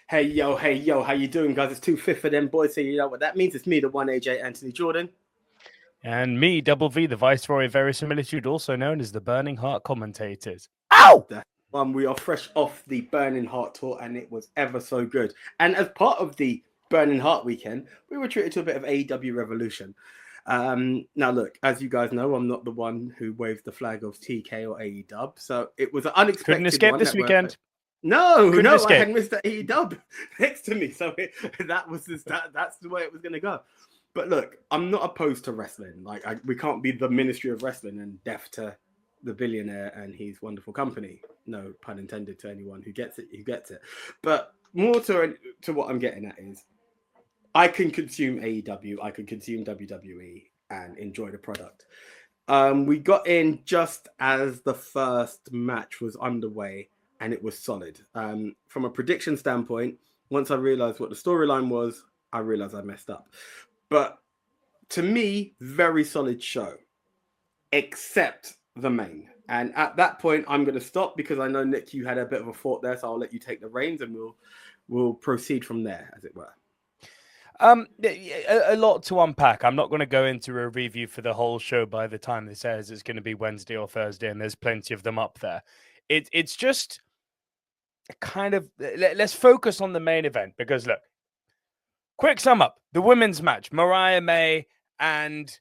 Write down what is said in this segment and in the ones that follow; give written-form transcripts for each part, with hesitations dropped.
Hey yo, how you doing, guys? It's 2/5 of them boys, so you know what that means. It's me, the one AJ Anthony Jordan. And me, Double V, the Viceroy of Verisimilitude, also known as the Burning Heart Commentators. Ow! That's one. We are fresh off the Burning Heart tour, and it was ever so good. And as part of the Burning Heart weekend, we were treated to a bit of AEW Revolution. Now, look, as you guys know, I'm not the one who waved the flag of TK or AEW, so it was an unexpected Couldn't escape one this weekend. No, Couldn't I escape. had Mr. AEW next to me, so that's the way it was going to go. But look, I'm not opposed to wrestling. We can't be the Ministry of Wrestling and deaf to the billionaire and his wonderful company. No pun intended to anyone who gets it. But more to what I'm getting at is, I can consume AEW, I can consume WWE and enjoy the product. We got in just as the first match was underway, and it was solid. From a prediction standpoint, once I realized what the storyline was, I realized I messed up. But to me, very solid show, except the main. And at that point, I'm going to stop because I know, Nick, you had a bit of a thought there, so I'll let you take the reins and we'll proceed from there, as it were. A lot to unpack. I'm not going to go into a review for the whole show by the time this airs. It's going to be Wednesday or Thursday, and there's plenty of them up there. It's just kind of, let's focus on the main event, because look, quick sum up, the women's match, Mariah May and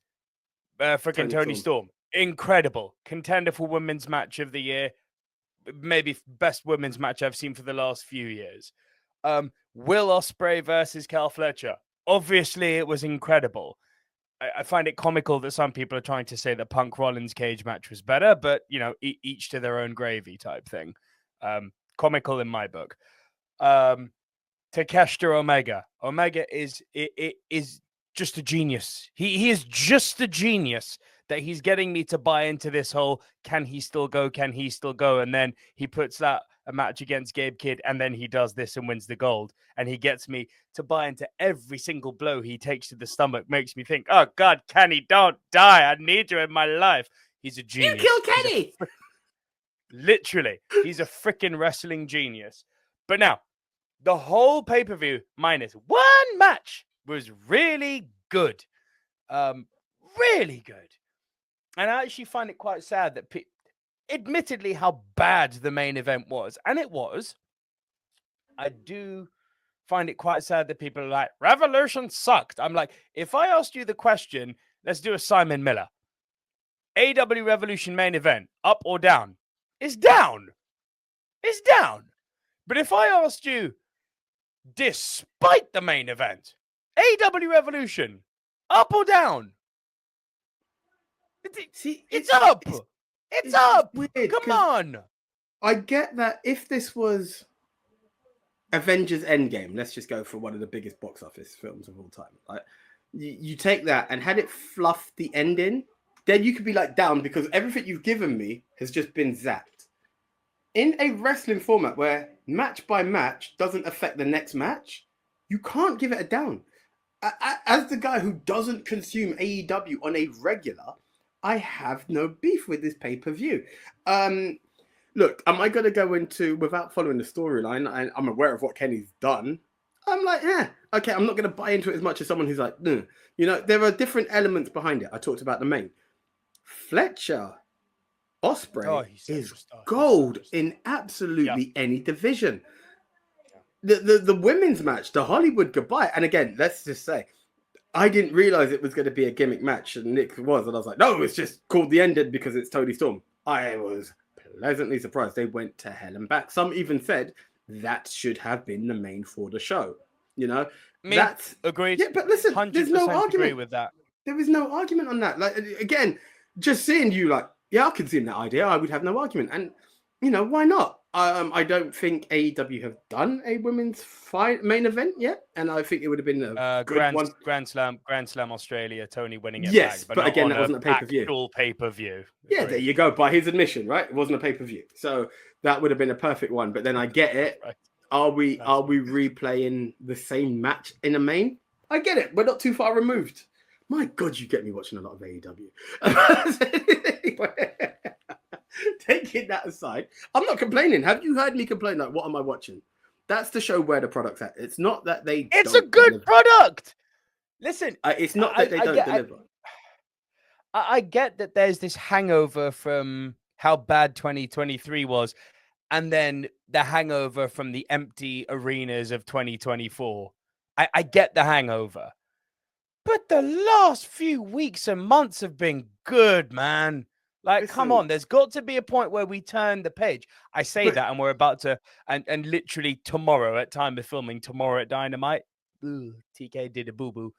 freaking Toni Storm. Incredible. Contender for women's match of the year. Maybe best women's match I've seen for the last few years. Will Ospreay versus Cal Fletcher. Obviously, it was incredible. I find it comical that some people are trying to say the Punk Rollins cage match was better, but, you know, each to their own gravy type thing. Comical in my book. Takeshita Omega. Omega is just a genius. He is just a genius that he's getting me to buy into this whole, can he still go? Can he still go? And then he puts that a match against Gabe Kidd, and then he does this and wins the gold. And he gets me to buy into every single blow he takes to the stomach. Makes me think, oh God, Kenny, don't die. I need you in my life. He's a genius. You kill Kenny! Literally, he's a freaking wrestling genius. But now, the whole pay-per-view, minus one match, was really good. Really good. And I actually find it quite sad that, admittedly, how bad the main event was, and it was, I do find it quite sad that people are like, Revolution sucked. I'm like, if I asked you the question, let's do a Simon Miller. AEW Revolution main event, up or down? It's down. It's down. But if I asked you, despite the main event, AEW Revolution, up or down? It's up. It's up. Weird, come on. I get that if this was Avengers Endgame, let's just go for one of the biggest box office films of all time. Like, you take that and had it fluff the ending, then you could be like down because everything you've given me has just been zapped. In a wrestling format where match by match doesn't affect the next match, you can't give it a down. As the guy who doesn't consume AEW on a regular, I have no beef with this pay-per-view. Look, am I going to go into, without following the storyline, I'm aware of what Kenny's done. I'm like, okay, I'm not going to buy into it as much as someone who's like, you know, there are different elements behind it. I talked about the main. Fletcher, Ospreay is gold in absolutely any division. The women's match, the Hollywood goodbye. And again, let's just say, I didn't realize it was going to be a gimmick match, and Nick was, and I was like, no, it's just called The Ended because it's Toni Storm. I was pleasantly surprised. They went to hell and back. Some even said that should have been the main for the show. You know, that's agreed. Yeah, but listen, there's no argument with that. There is no argument on that. Like, again, just seeing you like, yeah, I can see that idea. I would have no argument, and you know, why not? I don't think AEW have done a women's main event yet, and I think it would have been a good one. Grand Slam Australia, Tony winning it. Yes, back, but again, that wasn't a pay-per-view. Actual pay-per-view. Yeah, there you go. By his admission, right? It wasn't a pay-per-view, so that would have been a perfect one. But then I get it. Right. Are we replaying the same match in a main? I get it. We're not too far removed. My God, you get me watching a lot of AEW. Taking that aside, I'm not complaining. Have you heard me complain? Like, what am I watching? That's to show where the product's at. It's not that they It's don't a good deliver. product. Listen, It's not that they don't deliver. I get that there's this hangover from how bad 2023 was, and then the hangover from the empty arenas of 2024. I get the hangover. But the last few weeks and months have been good, man. Like, come on, there's got to be a point where we turn the page. I say that, and we're about to, and literally tomorrow at time of filming, tomorrow at Dynamite, TK did a boo-boo.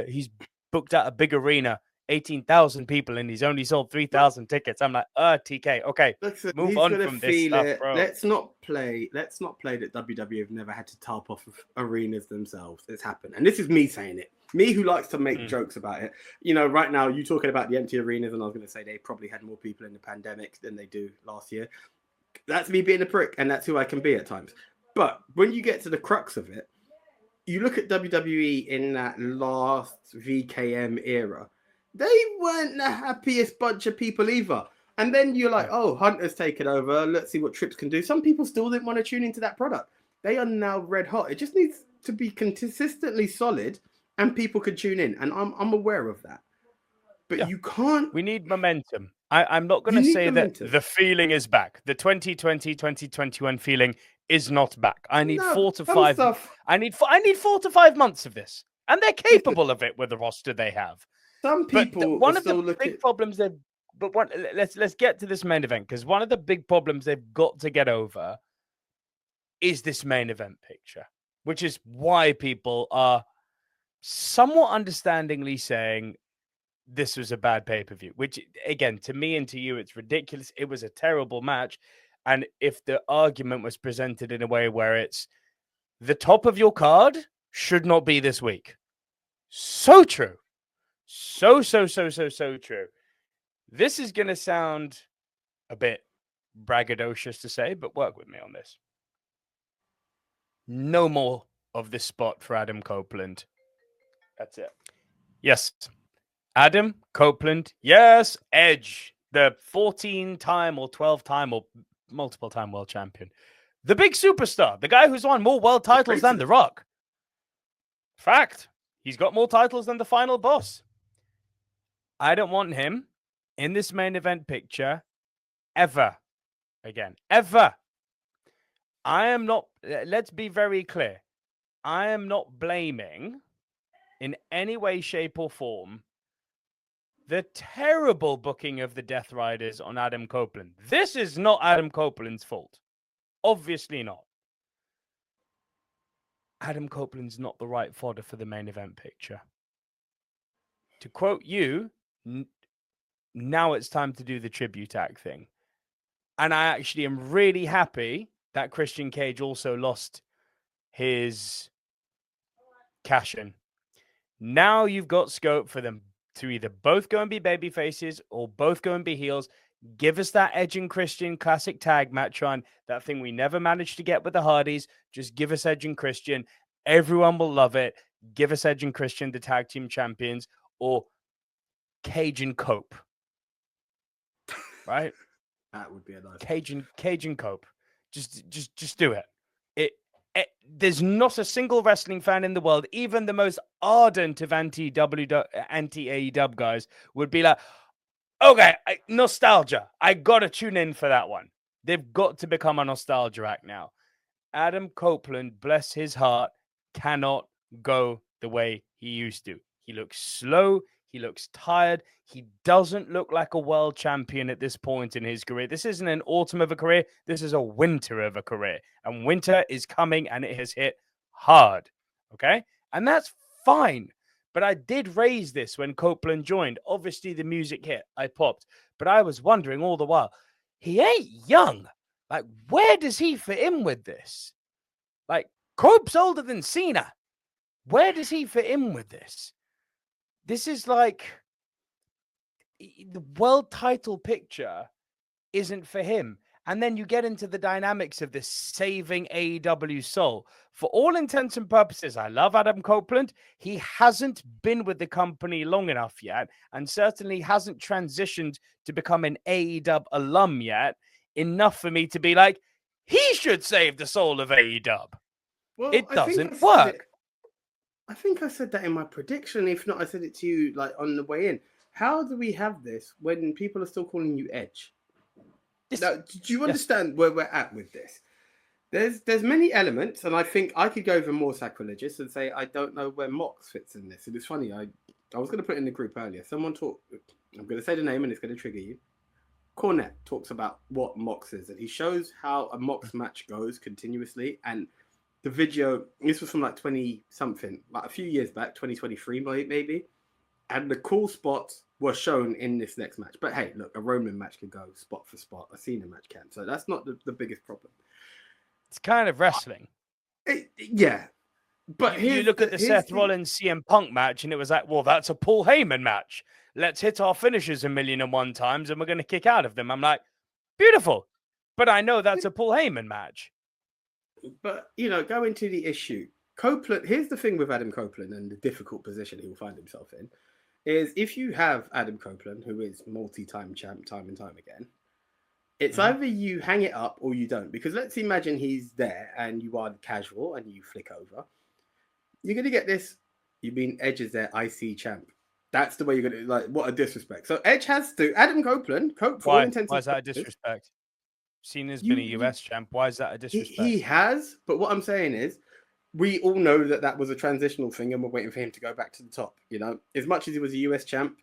He's booked out a big arena, 18,000 people, and he's only sold 3,000 tickets. I'm like, TK, okay, move on from this stuff, bro. Let's not play that WWE have never had to tarp off of arenas themselves. It's happened. And this is me saying it. Me who likes to make jokes about it. You know, right now, you talking about the empty arenas, and I was going to say they probably had more people in the pandemic than they do last year. That's me being a prick, and that's who I can be at times. But when you get to the crux of it, you look at WWE in that last VKM era, they weren't the happiest bunch of people either. And then you're like, oh, Hunter's taken over. Let's see what Trips can do. Some people still didn't want to tune into that product. They are now red hot. It just needs to be consistently solid, and people could tune in. And I'm aware of that. But you can't. We need momentum. I'm not going to say momentum. That the feeling is back. The 2020, 2021 feeling is not back. I need 4 to 5. Stuff. I need 4 to 5 months of this. And they're capable of it with the roster they have. Some people one of the big problems they've let's get to this main event, because one of the big problems they've got to get over is this main event picture, which is why people are somewhat understandingly saying this was a bad pay-per-view, which again, to me and to you, it's ridiculous. It was a terrible match. And if the argument was presented in a way where it's the top of your card should not be this week. So true. So true. This is going to sound a bit braggadocious to say, but work with me on this. No more of this spot for Adam Copeland. That's it. Yes. Adam Copeland. Yes. Edge. The 14-time or 12-time or multiple-time world champion. The big superstar. The guy who's won more world titles than The Rock. Fact. He's got more titles than the final boss. I don't want him in this main event picture ever again. Ever. I am not, let's be very clear. I am not blaming in any way, shape, or form the terrible booking of the Death Riders on Adam Copeland. This is not Adam Copeland's fault. Obviously not. Adam Copeland's not the right fodder for the main event picture. To quote you, now it's time to do the tribute act thing. And I actually am really happy that Christian Cage also lost his cash-in. Now you've got scope for them to either both go and be baby faces or both go and be heels. Give us that Edge and Christian classic tag match on, that thing we never managed to get with the Hardys. Just give us Edge and Christian. Everyone will love it. Give us Edge and Christian, the tag team champions, or Cage and Cope. Right? That would be a nice Cage and Cope. Just do it. There's not a single wrestling fan in the world, even the most ardent of anti-AEW guys, would be like, okay, nostalgia. I got to tune in for that one. They've got to become a nostalgia act now. Adam Copeland, bless his heart, cannot go the way he used to. He looks slow. He looks tired. He doesn't look like a world champion at this point in his career. This isn't an autumn of a career. This is a winter of a career. And winter is coming, and it has hit hard. Okay? And that's fine. But I did raise this when Copeland joined. Obviously, the music hit. I popped. But I was wondering all the while, he ain't young. Like, where does he fit in with this? Like, Cope's older than Cena. Where does he fit in with this? This is like the world title picture isn't for him. And then you get into the dynamics of this saving AEW soul. For all intents and purposes, I love Adam Copeland. He hasn't been with the company long enough yet, and certainly hasn't transitioned to become an AEW alum yet, enough for me to be like, he should save the soul of AEW. Well, It I think I doesn't said it. work. I think I said that in my prediction. If not, I said it to you like on the way in. How do we have this when people are still calling you Edge? Now, do you Yes. understand where we're at with this? There's many elements, and I think I could go even more sacrilegious and say I don't know where Mox fits in this. And it's funny, I was going to put it in the group earlier. Someone talked. I'm going to say the name, and it's going to trigger you. Cornette talks about what Mox is, and he shows how a Mox match goes continuously. And the video, this was from like 20 something, like a few years back, 2023 maybe. And the cool spots were shown in this next match. But hey, look, a Roman match can go spot for spot. A Cena match can. So that's not the biggest problem. It's kind of wrestling. Yeah. But you look at the Seth Rollins CM Punk match, and it was like, well, that's a Paul Heyman match. Let's hit our finishers 1,000,001 times, and we're going to kick out of them. I'm like, beautiful. But I know that's a Paul Heyman match. But, going to the issue. Copeland, here's the thing with Adam Copeland and the difficult position he will find himself in, is if you have Adam Copeland, who is multi-time champ time and time again, it's either you hang it up or you don't. Because let's imagine he's there and you are casual and you flick over. You're going to get this, you mean Edge is their IC champ. That's the way you're going to, like, what a disrespect. So Edge has to, Adam Copeland, why is that a disrespect? Cena's been a US champ. Why is that a disrespect? He has, but what I'm saying is, we all know that was a transitional thing and we're waiting for him to go back to the top. As much as he was a US champ,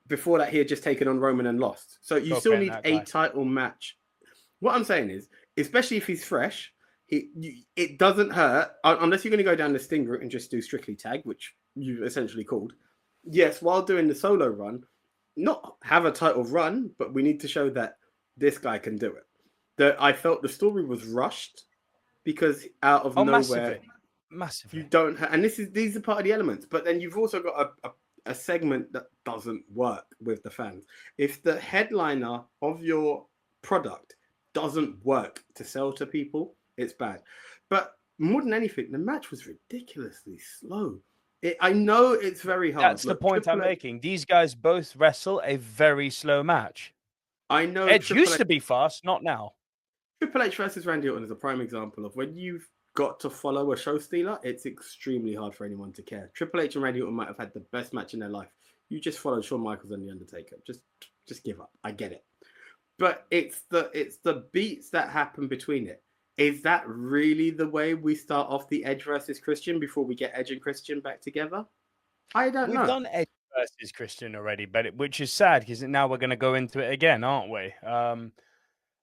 before that he had just taken on Roman and lost. So you still need a title match. What I'm saying is, especially if he's fresh, it doesn't hurt, unless you're going to go down the Sting route and just do strictly tag, which you essentially called. Yes, while doing the solo run, not have a title run, but we need to show that this guy can do it. I felt the story was rushed because out of nowhere, massively. You don't have, and these are part of the elements. But then you've also got a segment that doesn't work with the fans. If the headliner of your product doesn't work to sell to people, it's bad. But more than anything, the match was ridiculously slow. I know it's very hard. That's the point I'm making. These guys both wrestle a very slow match. I know Edge used to be fast, not now. Triple H versus Randy Orton is a prime example of when you've got to follow a show stealer, it's extremely hard for anyone to care. Triple H and Randy Orton might have had the best match in their life. You just follow Shawn Michaels and The Undertaker. Just give up. I get it. But it's the beats that happen between it. Is that really the way we start off the Edge versus Christian before we get Edge and Christian back together? I don't know. We've done Edge versus Christian already, which is sad because now we're going to go into it again, aren't we?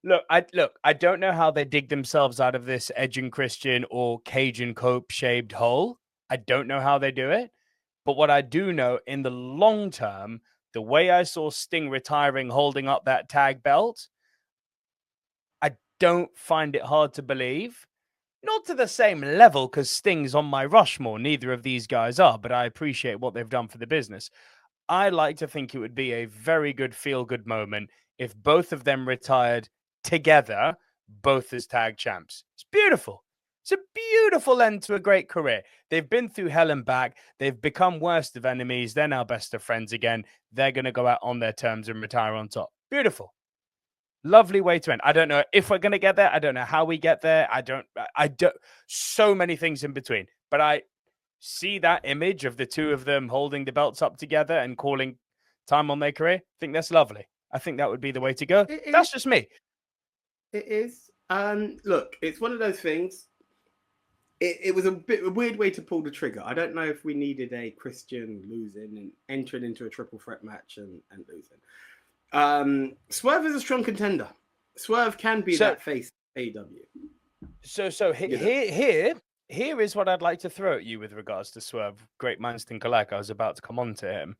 Look, I don't know how they dig themselves out of this Edge and Christian or Cage and Cope shaped hole. I don't know how they do it. But what I do know, in the long term, the way I saw Sting retiring, holding up that tag belt, I don't find it hard to believe. Not to the same level, because Sting's on my Rushmore. Neither of these guys are, but I appreciate what they've done for the business. I like to think it would be a very good feel-good moment if both of them retired together, both as tag champs. It's beautiful. It's a beautiful end to a great career. They've been through hell and back. They've become worst of enemies. They're now best of friends again. They're going to go out on their terms and retire on top. Beautiful. Lovely way to end. I don't know if we're going to get there. I don't know how we get there. I don't, so many things in between. But I see that image of the two of them holding the belts up together and calling time on their career. I think that's lovely. I think that would be the way to go. That's just me. It is. Look, it's one of those things. It was a weird way to pull the trigger. I don't know if we needed a Christian losing and entering into a triple threat match and losing. Swerve is a strong contender. Swerve can be that face of AEW. So here is what I'd like to throw at you with regards to Swerve. Great minds think alike. I was about to come on to him.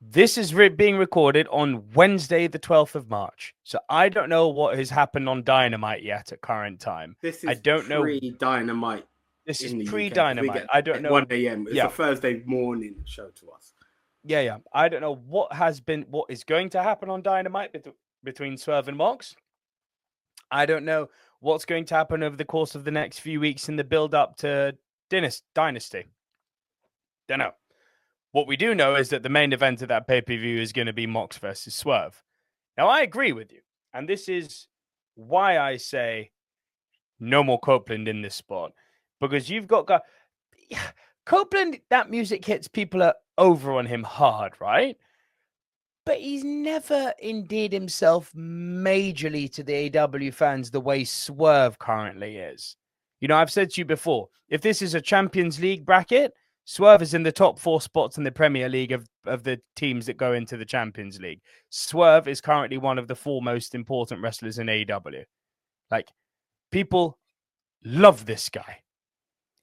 This is being recorded on Wednesday, the 12th of March. So I don't know what has happened on Dynamite yet at current time. This is pre-Dynamite. This is pre-Dynamite. I don't know. 1 a.m. It's a Thursday morning show to us. Yeah. I don't know what is going to happen on Dynamite between Swerve and Mox. I don't know what's going to happen over the course of the next few weeks in the build-up to Dynasty. Don't know. What we do know is that the main event of that pay-per-view is going to be Mox versus Swerve. Now, I agree with you. And this is why I say no more Copeland in this spot, because you've got Copeland. That music hits people over on him hard, right? But he's never endeared himself majorly to the AEW fans the way Swerve currently is. You know, I've said to you before, if this is a Champions League bracket, Swerve is in the top 4 spots in the Premier League of the teams that go into the Champions League. Swerve is currently one of the 4 most important wrestlers in AEW. Like, people love this guy.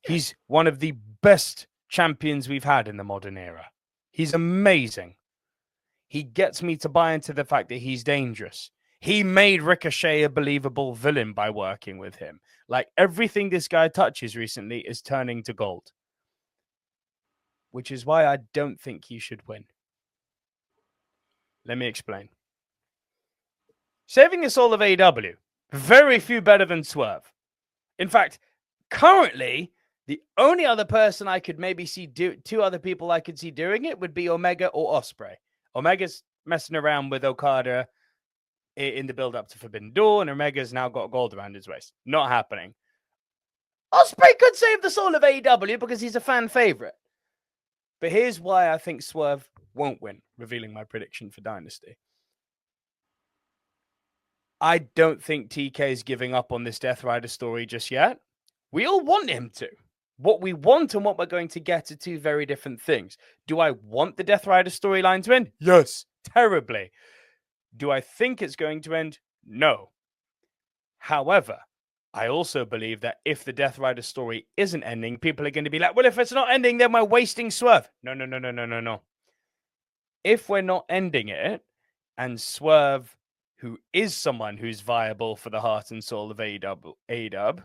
He's one of the best champions we've had in the modern era. He's amazing. He gets me to buy into the fact that he's dangerous. He made Ricochet a believable villain by working with him. Like, everything this guy touches recently is turning to gold. Which is why I don't think he should win. Let me explain. Saving us all of AEW, very few better than Swerve. In fact, currently, the only other person I could maybe see 2 other people I could see doing it would be Omega or Ospreay. Omega's messing around with Okada in the build-up to Forbidden Door, and Omega's now got gold around his waist. Not happening. Ospreay could save the soul of AEW because he's a fan favorite. But here's why I think Swerve won't win, revealing my prediction for Dynasty. I don't think TK is giving up on this Death Rider story just yet. We all want him to. What we want and what we're going to get are 2 very different things. Do I want the Death Rider storyline to end? Yes, terribly. Do I think it's going to end? No. However, I also believe that if the Death Rider story isn't ending, people are going to be like, well, if it's not ending, then we're wasting Swerve. No. If we're not ending it, and Swerve, who is someone who's viable for the heart and soul of AEW,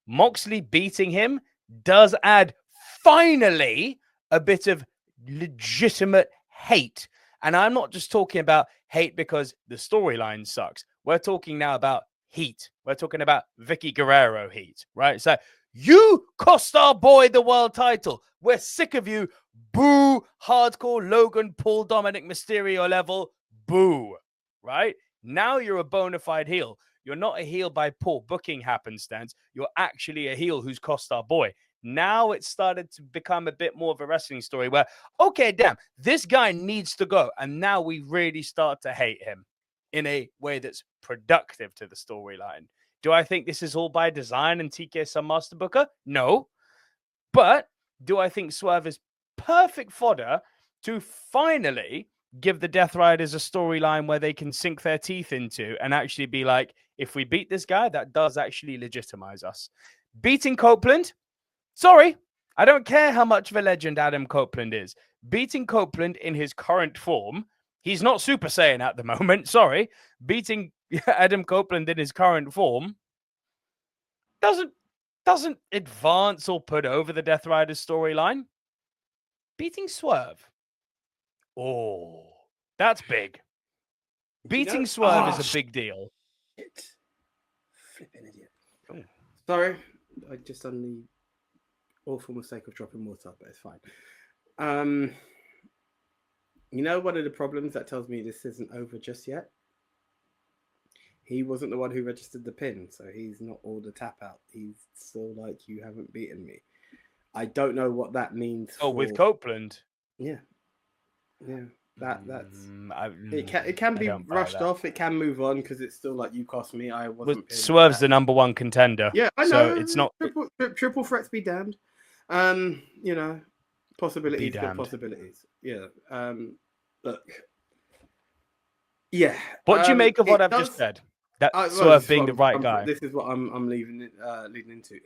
Moxley beating him does add, finally, a bit of legitimate hate. And I'm not just talking about hate because the storyline sucks. We're talking now about heat. We're talking about Vicky Guerrero heat, right? So, you cost our boy the world title. We're sick of you. Boo. Hardcore Logan Paul Dominic Mysterio level. Boo. Right? Now you're a bona fide heel. You're not a heel by poor booking happenstance. You're actually a heel who's cost our boy. Now it's started to become a bit more of a wrestling story where, okay, damn, this guy needs to go. And now we really start to hate him in a way that's productive to the storyline. Do I think this is all by design and TK some master booker? No. But do I think Swerve is perfect fodder to finally give the Death Riders a storyline where they can sink their teeth into and actually be like, if we beat this guy, that does actually legitimize us. Beating Copeland, sorry, I don't care how much of a legend Adam Copeland is. Beating Copeland in his current form, he's not Super Saiyan at the moment, sorry. Beating Adam Copeland in his current form doesn't advance or put over the Death Riders storyline. Beating Swerve, oh, that's big. Beating Swerve is a big deal. Flipping idiot. Oh. Sorry, I just done the awful mistake of dropping water, but it's fine. You know, one of the problems that tells me this isn't over just yet? He wasn't the one who registered the pin, so he's not all the tap out. He's still like, you haven't beaten me. I don't know what that means. Oh, with Copeland? Yeah. That's it can be rushed off. It can move on because it's still like, you cost me. I wasn't. Swerve's the number 1 contender. Yeah, I know. So it's not triple threats be damned. You know, possibilities got possibilities. Yeah. Look. Yeah. What do you make of what I've just said? That Swerve being the right guy. This is what I'm leading into.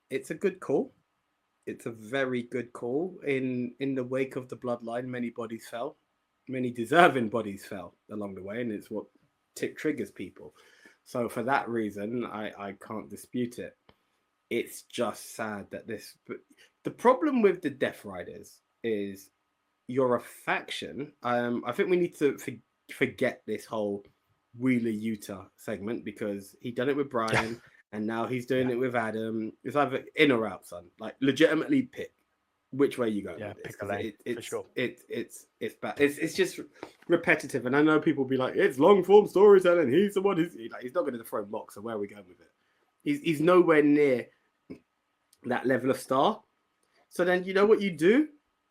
It's a good call. It's a very good call. In the wake of the bloodline, many bodies fell. Many deserving bodies fell along the way, and it's what triggers people. So for that reason, I can't dispute it. It's just sad that this... But the problem with the Death Riders is you're a faction. I think we need to forget this whole Wheeler Utah segment because he done it with Brian and now he's doing it with Adam. It's either in or out, son. Like, legitimately pick which way you go. Yeah, pick a lane, for sure. It's bad. It's just repetitive, and I know people will be like, it's long form storytelling. He's the one who's like, he's not going to throw Mox. So where are we going with it? He's nowhere near that level of star. So then you know what you do?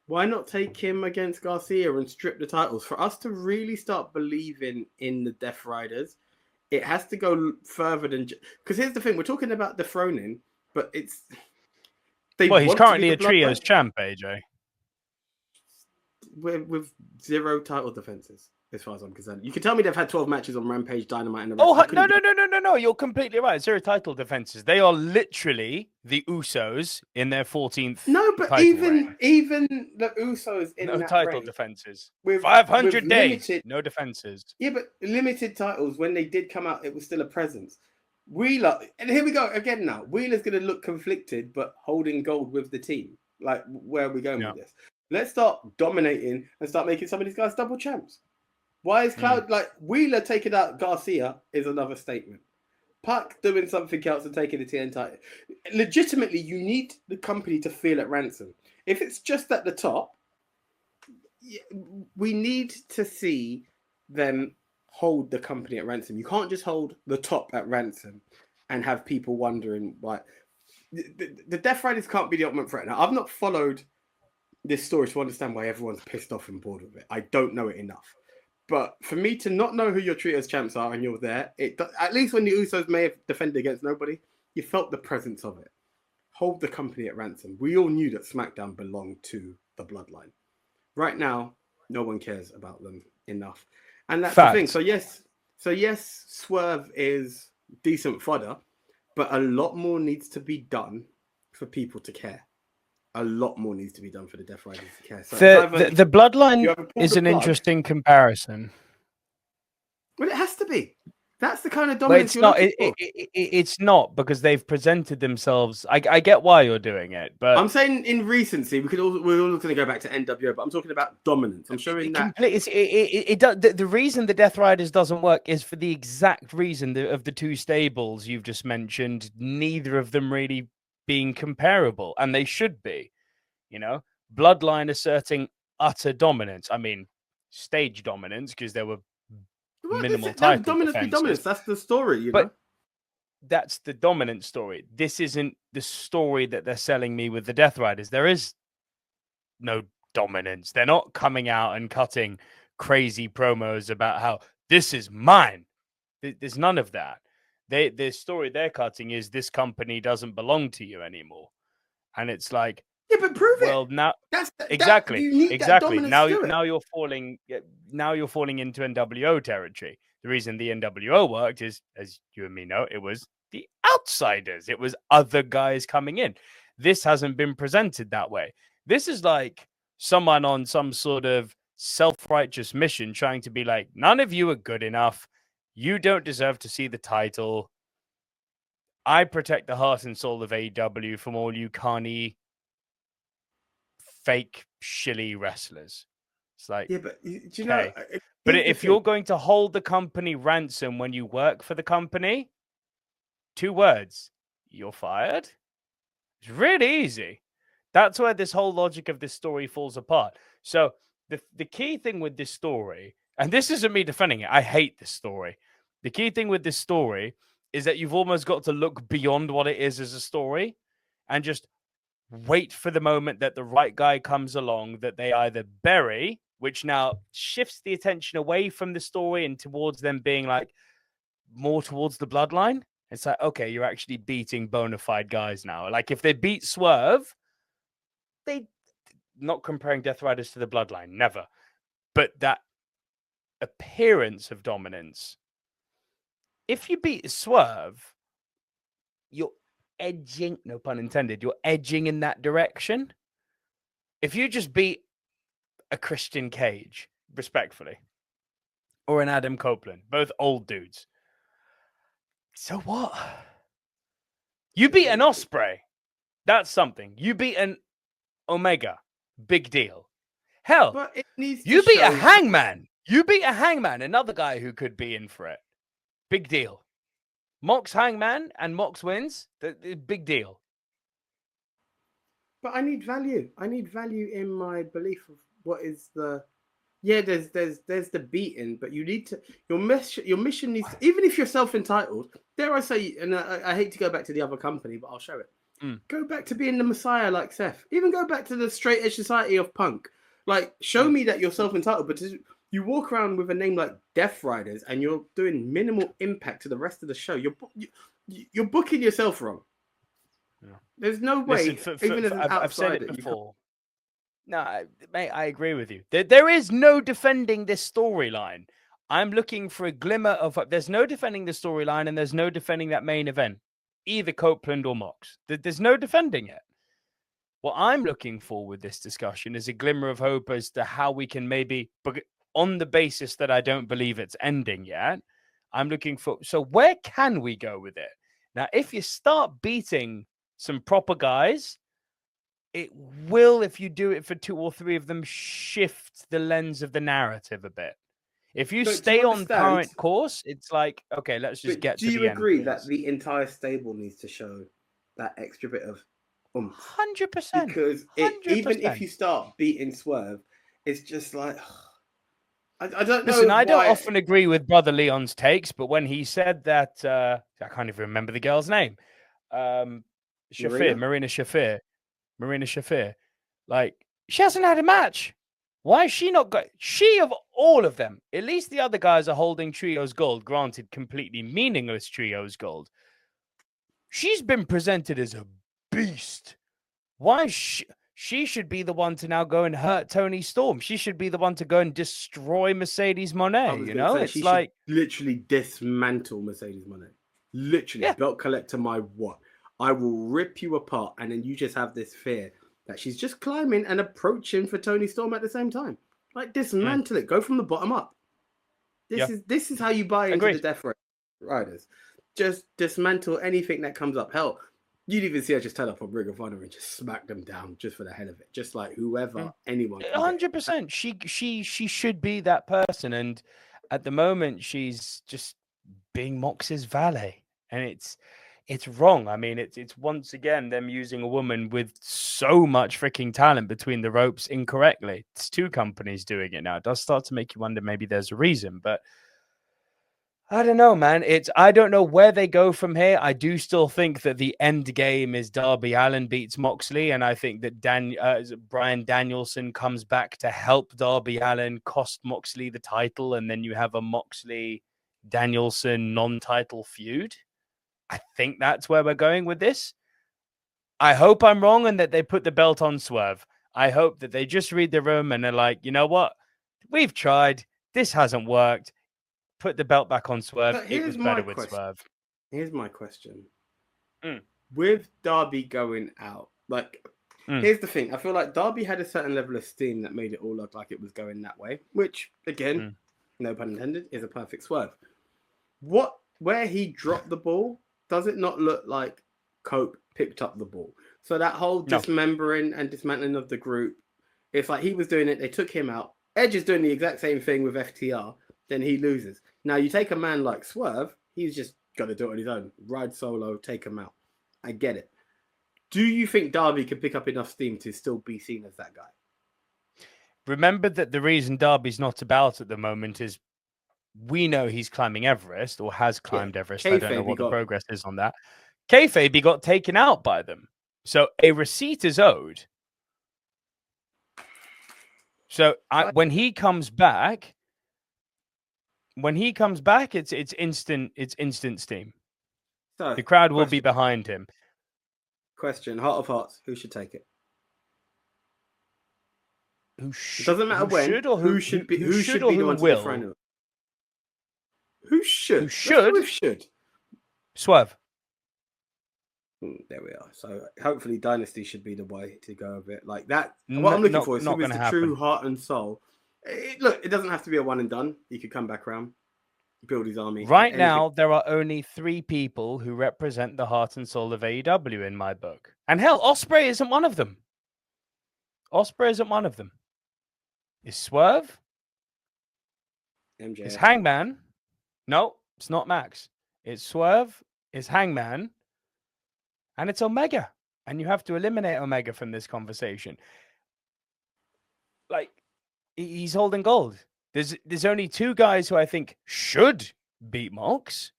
Why not take him against Garcia and strip the titles? For us to really start believing in the Death Riders, it has to go further than... Because here's the thing, we're talking about dethroning, but it's... Well, he's currently a trios champ, AJ. With 0 title defenses, as far as I'm concerned. You can tell me they've had 12 matches on Rampage, Dynamite, and the rest. No. You're completely right. 0 title defenses. They are literally the Usos in their 14th. No, but even the Usos in no that title reign, defenses. with 500 with days, limited, no defenses. Yeah, but limited titles. When they did come out, it was still a presence. Wheeler, and here we go again. Now Wheeler's going to look conflicted, but holding gold with the team. Like, where are we going with this? Let's start dominating and start making some of these guys double champs. Why is Cloud like Wheeler taking out Garcia is another statement. Pac doing something else and taking the TN title. Legitimately, you need the company to feel at ransom. If it's just at the top, we need to see them hold the company at ransom. You can't just hold the top at ransom and have people wondering why. The Death Riders can't be the ultimate threat. Now, I've not followed this story to understand why everyone's pissed off and bored with it. I don't know it enough. But for me to not know who your trios champs are and you're there, at least when the Usos may have defended against nobody, you felt the presence of it. Hold the company at ransom. We all knew that SmackDown belonged to the Bloodline. Right now, no one cares about them enough. And that's the thing. So yes, Swerve is decent fodder, but a lot more needs to be done for people to care. A lot more needs to be done for the Death Riders to care. So the Bloodline is an interesting comparison. Well, it has to be. That's the kind of dominance you're looking for. It's not, because they've presented themselves. I get why you're doing it, but I'm saying in recency, we're all going to go back to NWO, but I'm talking about dominance. I'm showing that. The reason the Death Riders doesn't work is for the exact reason of the two stables you've just mentioned. Neither of them really being comparable, and they should be. You know, Bloodline asserting utter dominance. I mean, stage dominance, because there were minimal title dominance. That's the story, you know. That's the dominant story. This isn't the story that they're selling me with the Death Riders. There is no dominance. They're not coming out and cutting crazy promos about how this is mine. There's none of that. The story they're cutting is this company doesn't belong to you anymore. And it's like, yeah, but prove it. Well, now exactly. Now you're falling into NWO territory. The reason the NWO worked is, as you and me know, it was the outsiders. It was other guys coming in. This hasn't been presented that way. This is like someone on some sort of self-righteous mission trying to be like, none of you are good enough. You don't deserve to see the title. I protect the heart and soul of AEW from all you carny, fake, shilly wrestlers. It's like, yeah, but do you know? But if you're going to hold the company ransom when you work for the company, 2 words: you're fired. It's really easy. That's where this whole logic of this story falls apart. So the key thing with this story, and this isn't me defending it, I hate this story. The key thing with this story is that you've almost got to look beyond what it is as a story and just wait for the moment that the right guy comes along that they either bury, which now shifts the attention away from the story and towards them being like more towards the Bloodline. It's like, okay, you're actually beating bona fide guys now. Like if they beat Swerve, they not comparing Death Riders to the Bloodline, never. But that appearance of dominance, if you beat Swerve, you're edging, no pun intended, you're edging in that direction. If you just beat a Christian Cage, respectfully, or an Adam Copeland, both old dudes, so what? You beat an Osprey, that's something. You beat an Omega, big deal. Hell, you beat a Hangman. You beat a Hangman, another guy who could be in for it. Big deal. Mox Hangman and Mox wins, big deal. But I need value. I need value in my belief of what is the... Yeah, there's the beating, but you need to... Your mission needs to, even if you're self-entitled, dare I say, and I hate to go back to the other company, but I'll show it. Mm. Go back to being the Messiah like Seth. Even go back to the straight edge society of Punk. Like, show me that you're self-entitled, but you walk around with a name like Death Riders and you're doing minimal impact to the rest of the show. You're booking yourself wrong. Yeah. There's no way, even as an outsider, I've said it before. No, mate, I agree with you. There is no defending this storyline. I'm looking for a glimmer of... There's no defending the storyline, and there's no defending that main event. Either Copeland or Mox. There's no defending it. What I'm looking for with this discussion is a glimmer of hope as to how we can maybe... On the basis that I don't believe it's ending yet, I'm looking for... So where can we go with it? Now, if you start beating some proper guys... It will, if you do it for 2 or 3 of them, shift the lens of the narrative a bit. If you stay on current course, it's like, okay, let's just get to the end. Do you agree that the entire stable needs to show that extra bit of 100%. Because even if you start beating Swerve, it's just like... I don't know. Listen, I don't often agree with Brother Leon's takes, but when he said that, I can't even remember the girl's name. Marina Shafir. Like, she hasn't had a match. Why is she not got? She, of all of them, at least the other guys are holding trios gold, granted completely meaningless trios gold. She's been presented as a beast. Why she should be the one to now go and hurt Tony Storm. She should be the one to go and destroy Mercedes Moné. You know, it's like literally dismantle Mercedes Moné. Literally, belt collector, my what? I will rip you apart, and then you just have this fear that she's just climbing and approaching for Tony Storm at the same time. Like, dismantle it. Go from the bottom up. This is how you buy into the Death Riders. Just dismantle anything that comes up. Hell, you'd even see her just turn up on Ring of Honor and just smack them down just for the hell of it. Just like whoever, anyone. 100%. She should be that person, and at the moment she's just being Mox's valet, and it's wrong. I mean, it's once again them using a woman with so much freaking talent between the ropes incorrectly. It's 2 companies doing it now. It does start to make you wonder maybe there's a reason, but I don't know, man. I don't know where they go from here. I do still think that the end game is Darby Allin beats Moxley, and I think that Bryan Danielson comes back to help Darby Allin cost Moxley the title, and then you have a Moxley-Danielson non-title feud. I think that's where we're going with this. I hope I'm wrong and that they put the belt on Swerve. I hope that they just read the room and they're like, you know what? We've tried. This hasn't worked. Put the belt back on Swerve. It was better with Swerve. Here's my question. With Darby going out, here's the thing. I feel like Darby had a certain level of steam that made it all look like it was going that way, which, again, no pun intended, is a perfect Swerve. Where he dropped the ball, does it not look like Cope picked up the ball? So that whole dismembering and dismantling of the group, it's like he was doing it, they took him out. Edge is doing the exact same thing with FTR, then he loses. Now you take a man like Swerve, he's just got to do it on his own. Ride solo, take him out. I get it. Do you think Darby can pick up enough steam to still be seen as that guy? Remember that the reason Darby's not about at the moment is we know he's climbing Everest or has climbed Everest. I don't know what the progress is on that. Kayfabe got taken out by them. So a receipt is owed. So when he comes back, it's instant steam. So, the crowd will be behind him. Question, heart of hearts, who should take it? It doesn't matter when. Who should be the one to define it? Who should? Who should? Who should? Swerve. There we are. So hopefully Dynasty should be the way to go of it. Like that. What I'm looking for is who is the true heart and soul. Look, it doesn't have to be a one and done. He could come back around, build his army. Right now, there are only 3 people who represent the heart and soul of AEW in my book. And hell, Ospreay isn't one of them. Is Swerve? MJ. Is Hangman? No, it's not Max. It's Swerve, it's Hangman, and it's Omega. And you have to eliminate Omega from this conversation. Like, he's holding gold. There's only 2 guys who I think should beat Mox.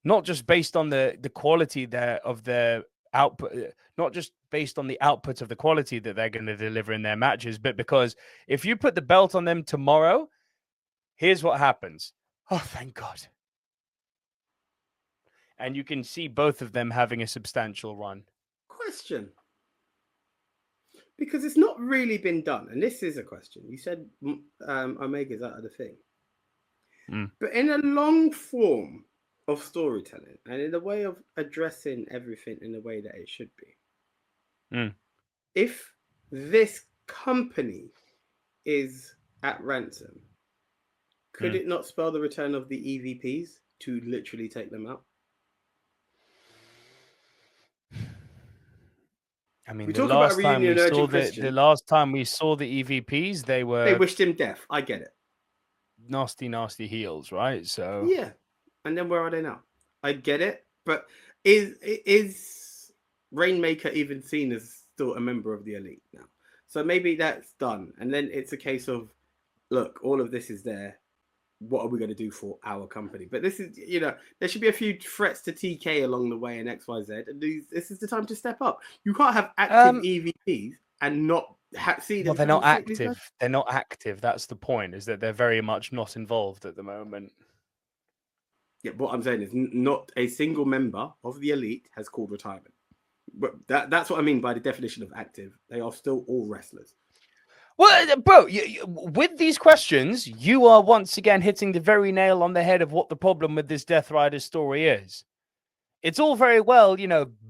not just based on the quality of their output, not just based on the output of the quality that they're going to deliver in their matches, but because if you put the belt on them tomorrow, here's what happens. Oh, thank God. And you can see both of them having a substantial run. Question. Because it's not really been done. And this is a question. You said Omega's out of the thing. But in a long form of storytelling and in the way of addressing everything in the way that it should be, if this company is at ransom, could it not spell the return of the EVPs to literally take them out? I mean, we the talk last about a reunion time we saw Christian. the last time we saw the EVPs, they wished him death. I get it. Nasty heels, right? So yeah, and then where are they now? I get it, but is Rainmaker even seen as still a member of the Elite now? So maybe that's done, and then it's a case of, look, all of this is there. What are we going to do for our company? But this is, there should be a few threats to TK along the way and XYZ. And this is the time to step up. You can't have active EVPs and not see them. Well, they're not active. They're not active. That's the point, is that they're very much not involved at the moment. Yeah, what I'm saying is not a single member of the Elite has called retirement. But that's what I mean by the definition of active. They are still all wrestlers. Well, bro, with these questions, you are once again hitting the very nail on the head of what the problem with this Death Rider story is. It's all very well,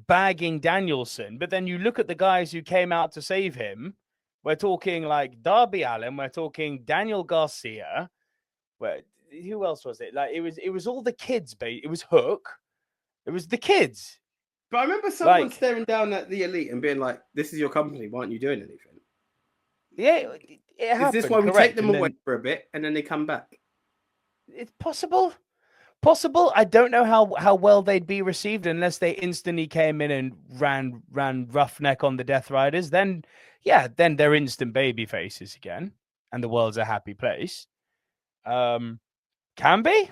bagging Danielson, but then you look at the guys who came out to save him. We're talking like Darby Allin. We're talking Daniel Garcia. Who else was it? Like it was all the kids, babe. It was Hook. It was the kids. But I remember someone staring down at the Elite and being like, "This is your company. Why aren't you doing anything?" Yeah, it happened. Is this why we take them away for a bit and then they come back? It's possible. I don't know how well they'd be received unless they instantly came in and ran roughneck on the Death Riders. Then they're instant baby faces again, and the world's a happy place. Can be.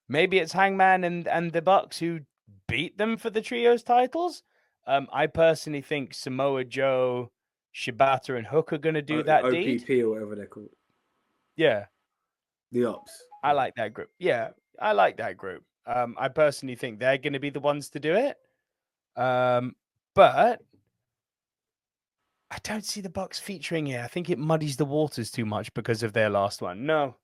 Maybe it's Hangman and the Bucks who beat them for the trios titles. I personally think Samoa Joe, Shibata, and Hook are going to do that deed. OPP or whatever they're called. Yeah. The Ops. I like that group. Yeah, I like that group. I personally think they're going to be the ones to do it. But I don't see the Bucks featuring here. I think it muddies the waters too much because of their last one. No.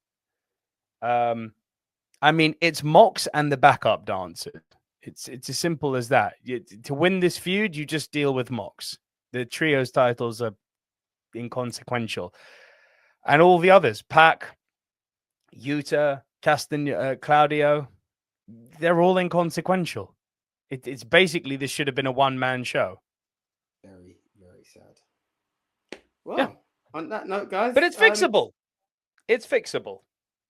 I mean, it's Mox and the backup dancer. It's as simple as that. To win this feud, you just deal with Mox. The trios titles are inconsequential. And all the others, Pac, Yuta, Claudio, they're all inconsequential. It's basically, this should have been a one-man show. Very, very sad. Well, on that note, guys. But it's fixable. It's fixable.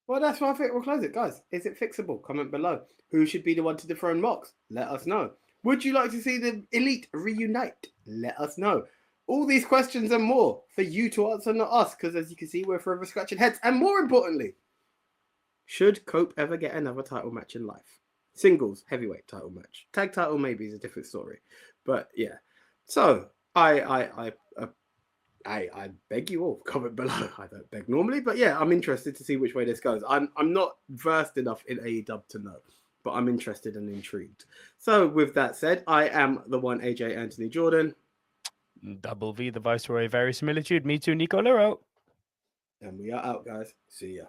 Well, that's why I think we'll close it, guys. Is it fixable? Comment below. Who should be the one to dethrone Mox? Let us know. Would you like to see the Elite reunite? Let us know. All these questions and more for you to answer, not us, because as you can see, we're forever scratching heads. And more importantly, should Cope ever get another title match in life? Singles, heavyweight title match. Tag title maybe is a different story. But yeah. So I beg you all, comment below. I don't beg normally, but yeah, I'm interested to see which way this goes. I'm not versed enough in AEW to know, but I'm interested and intrigued. So with that said, I am the one AJ Anthony Jordan. Double V, the Viceroy of Verisimilitude. Me too, Nico Lero. And we are out, guys. See ya.